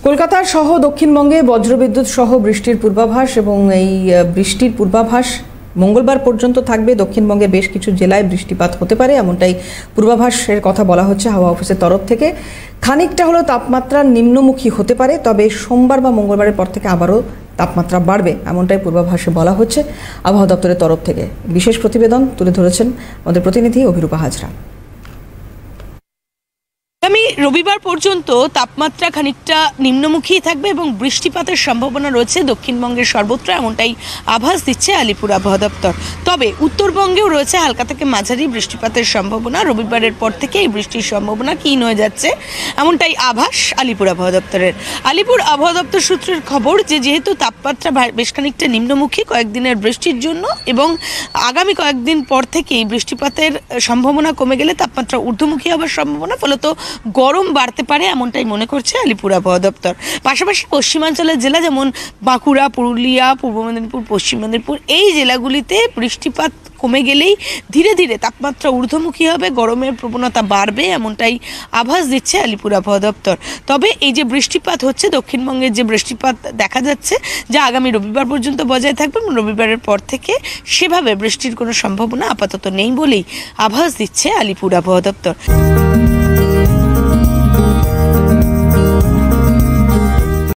কলকাতা সহ দক্ষিণবঙ্গে বজ্রবিদ্যুৎ সহ বৃষ্টির পূর্বাভাস এবং এই বৃষ্টির পূর্বাভাস মঙ্গলবার পর্যন্ত থাকবে। দক্ষিণবঙ্গে বেশ কিছু জেলায় বৃষ্টিপাত হতে পারে এমনটাই পূর্বাভাসের কথা বলা হচ্ছে হাওয়া অফিসের তরফ থেকে। খানিকটা হলো তাপমাত্রা নিম্নমুখী হতে পারে, তবে সোমবার বা মঙ্গলবারের পর থেকে আবারও তাপমাত্রা বাড়বে এমনটাই পূর্বাভাসে বলা হচ্ছে আবহাওয়া দপ্তরের তরফ থেকে। বিশেষ প্রতিবেদন তুলে ধরেছেন আমাদের প্রতিনিধি অভিরূপা হাজরা। আগামী রবিবার পর্যন্ত তাপমাত্রা খানিকটা নিম্নমুখী থাকবে এবং বৃষ্টিপাতের সম্ভাবনা রয়েছে দক্ষিণবঙ্গের সর্বত্র, এমনটাই আভাস দিচ্ছে আলিপুর আবহাওয়া দপ্তর। তবে উত্তরবঙ্গেও রয়েছে হালকা থেকে মাঝারি বৃষ্টিপাতের সম্ভাবনা। রবিবারের পর থেকে এই বৃষ্টির সম্ভাবনা ক্ষীণ হয়ে যাচ্ছে এমনটাই আভাস আলিপুর আবহাওয়া দপ্তরের। আলিপুর আবহাওয়া দপ্তর সূত্রের খবর যে যেহেতু তাপমাত্রা বেশ খানিকটা নিম্নমুখী কয়েকদিনের বৃষ্টির জন্য এবং আগামী কয়েকদিন পর থেকেই বৃষ্টিপাতের সম্ভাবনা কমে গেলে তাপমাত্রা ঊর্ধ্বমুখী হওয়ার সম্ভাবনা, ফলত গরম বাড়তে পারে এমনটাই মনে করছে আলিপুর আবহাওয়া দপ্তর। পাশাপাশি পশ্চিমাঞ্চলের জেলা যেমন বাঁকুড়া, পুরুলিয়া, পূর্ব মেদিনীপুর, পশ্চিম মেদিনীপুর এই জেলাগুলিতে বৃষ্টিপাত কমে গেলেই ধীরে ধীরে তাপমাত্রা ঊর্ধ্বমুখী হবে, গরমের প্রবণতা বাড়বে এমনটাই আভাস দিচ্ছে আলিপুর আবহাওয়া দপ্তর। তবে এই যে বৃষ্টিপাত হচ্ছে দক্ষিণবঙ্গের যে বৃষ্টিপাত দেখা যাচ্ছে যা আগামী রবিবার পর্যন্ত বজায় থাকবে, রবিবারের পর থেকে সেভাবে বৃষ্টির কোনো সম্ভাবনা আপাতত নেই বলেই আভাস দিচ্ছে আলিপুর আবহাওয়া দপ্তর।